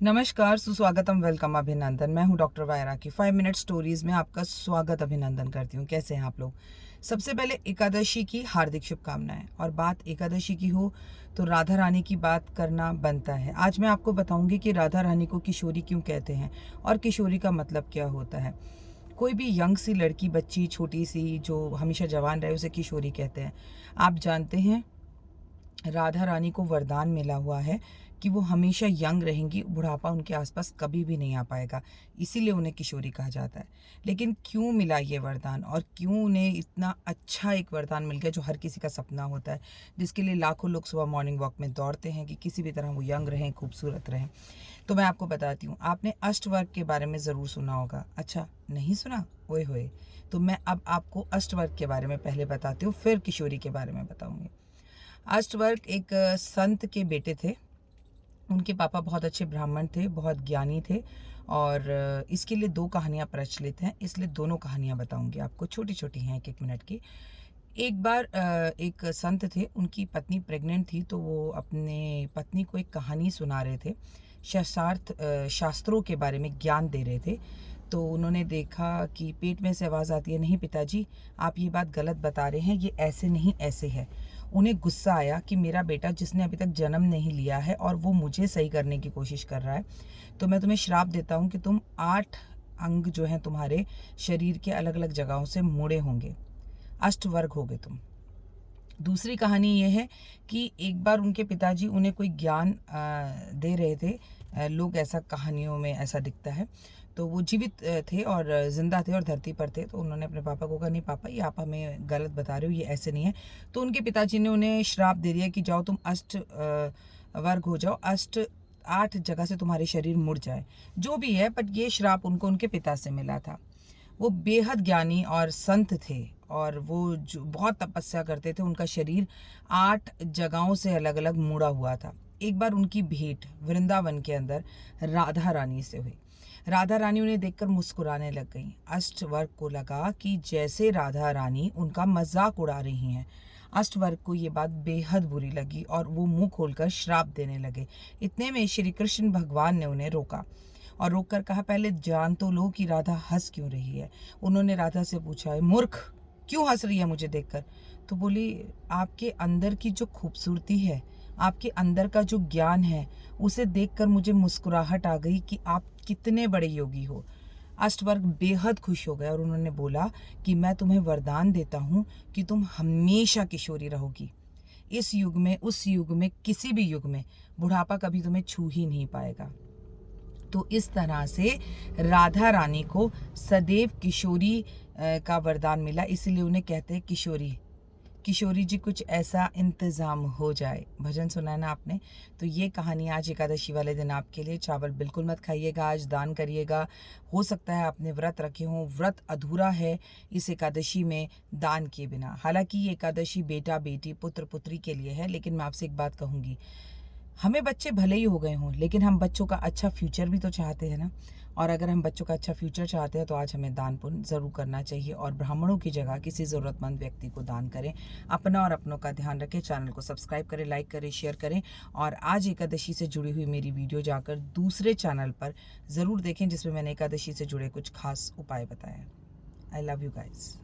नमस्कार, सुस्वागतम, वेलकम, अभिनंदन। मैं हूं डॉक्टर वायरा की 5 मिनट स्टोरीज में आपका स्वागत अभिनंदन करती हूं। कैसे हैं आप लोग? सबसे पहले एकादशी की हार्दिक शुभकामनाएं। और बात एकादशी की हो तो राधा रानी की बात करना बनता है। आज मैं आपको बताऊंगी कि राधा रानी को किशोरी क्यों कहते हैं और किशोरी का मतलब क्या होता है। कोई भी यंग सी लड़की, बच्ची, छोटी सी जो हमेशा जवान रहे, उसे किशोरी कहते हैं। आप जानते हैं, राधा रानी को वरदान मिला हुआ है कि वो हमेशा यंग रहेंगी, बुढ़ापा उनके आसपास कभी भी नहीं आ पाएगा। इसीलिए उन्हें किशोरी कहा जाता है। लेकिन क्यों मिला ये वरदान और क्यों उन्हें इतना अच्छा एक वरदान मिल गया जो हर किसी का सपना होता है, जिसके लिए लाखों लोग सुबह मॉर्निंग वॉक में दौड़ते हैं कि किसी भी तरह वो यंग रहें, खूबसूरत रहें। तो मैं आपको बताती हूँ, आपने अष्टवर्ग के बारे में ज़रूर सुना होगा। अच्छा, नहीं सुना? ओए होए। तो मैं अब आपको अष्टवर्ग के बारे में पहले बताती हूँ, फिर किशोरी के बारे में बताऊँगी। अष्टवर्ग एक संत के बेटे थे। उनके पापा बहुत अच्छे ब्राह्मण थे, बहुत ज्ञानी थे। और इसके लिए दो कहानियाँ प्रचलित हैं, इसलिए दोनों कहानियाँ बताऊंगी आपको। छोटी छोटी हैं, एक एक मिनट की। एक बार एक संत थे, उनकी पत्नी प्रेग्नेंट थी, तो वो अपने पत्नी को एक कहानी सुना रहे थे। शास्त्रों के बारे में ज्ञान दे रहे थे। तो उन्होंने देखा कि पेट में से आवाज़ आती है, नहीं पिताजी, आप ये बात गलत बता रहे हैं, ये ऐसे नहीं ऐसे है। उन्हें गुस्सा आया कि मेरा बेटा, जिसने अभी तक जन्म नहीं लिया है और वो मुझे सही करने की कोशिश कर रहा है, तो मैं तुम्हें श्राप देता हूँ कि तुम 8 अंग जो हैं तुम्हारे शरीर के अलग अलग जगहों से मुड़े होंगे, अष्टवर्ग होगे तुम। दूसरी कहानी ये है कि एक बार उनके पिताजी उन्हें कोई ज्ञान दे रहे थे। लोग ऐसा कहानियों में ऐसा दिखता है। तो वो जीवित थे और जिंदा थे और धरती पर थे। तो उन्होंने अपने पापा को कहा, नहीं पापा, ये आप हमें गलत बता रहे हो, ये ऐसे नहीं है। तो उनके पिताजी ने उन्हें श्राप दे दिया कि जाओ तुम अष्ट वर्ग हो जाओ, 8 जगह से तुम्हारे शरीर मुड़ जाए। जो भी है, बट ये श्राप उनको उनके पिता से मिला था। वो बेहद ज्ञानी और संत थे और वो जो बहुत तपस्या करते थे। उनका शरीर 8 जगहों से अलग अलग मुड़ा हुआ था। एक बार उनकी भेंट वृंदावन के अंदर राधा रानी से हुई। राधा रानी उन्हें देखकर मुस्कुराने लग गईं। अष्टवर्ग को लगा कि जैसे राधा रानी उनका मजाक उड़ा रही हैं। अष्टवर्ग को ये बात बेहद बुरी लगी और वो मुंह खोलकर श्राप देने लगे। इतने में श्री कृष्ण भगवान ने उन्हें रोका और रोककर कहा, पहले जान तो लो कि राधा हंस क्यों रही है। उन्होंने राधा से पूछा, मूर्ख, क्यों हंस रही है मुझे देखकर? तो बोली, आपके अंदर की जो खूबसूरती है, आपके अंदर का जो ज्ञान है, उसे देखकर मुझे मुस्कुराहट आ गई कि आप कितने बड़े योगी हो। अष्टवर्ग बेहद खुश हो गए और उन्होंने बोला कि मैं तुम्हें वरदान देता हूँ कि तुम हमेशा किशोरी रहोगी। इस युग में, उस युग में, किसी भी युग में बुढ़ापा कभी तुम्हें छू ही नहीं पाएगा। तो इस तरह से राधा रानी को सदैव किशोरी का वरदान मिला, इसलिए उन्हें कहते हैं किशोरी। किशोरी जी, कुछ ऐसा इंतज़ाम हो जाए। भजन सुना है ना आपने? तो ये कहानी आज एकादशी वाले दिन आपके लिए। चावल बिल्कुल मत खाइएगा, आज दान करिएगा। हो सकता है आपने व्रत रखे हों, व्रत अधूरा है इस एकादशी में दान किए बिना। हालांकि ये एकादशी बेटा बेटी, पुत्र पुत्री के लिए है, लेकिन मैं आपसे एक बात कहूँगी, हमें बच्चे भले ही हो गए हों, लेकिन हम बच्चों का अच्छा फ्यूचर भी तो चाहते हैं ना। और अगर हम बच्चों का अच्छा फ्यूचर चाहते हैं तो आज हमें दान पुण्य ज़रूर करना चाहिए और ब्राह्मणों की जगह किसी ज़रूरतमंद व्यक्ति को दान करें। अपना और अपनों का ध्यान रखें। चैनल को सब्सक्राइब करें, लाइक करें, शेयर करें। और आज एकादशी से जुड़ी हुई मेरी वीडियो जाकर दूसरे चैनल पर ज़रूर देखें, जिसमें मैंने एकादशी से जुड़े कुछ खास उपाय बताए हैं। I love you guys.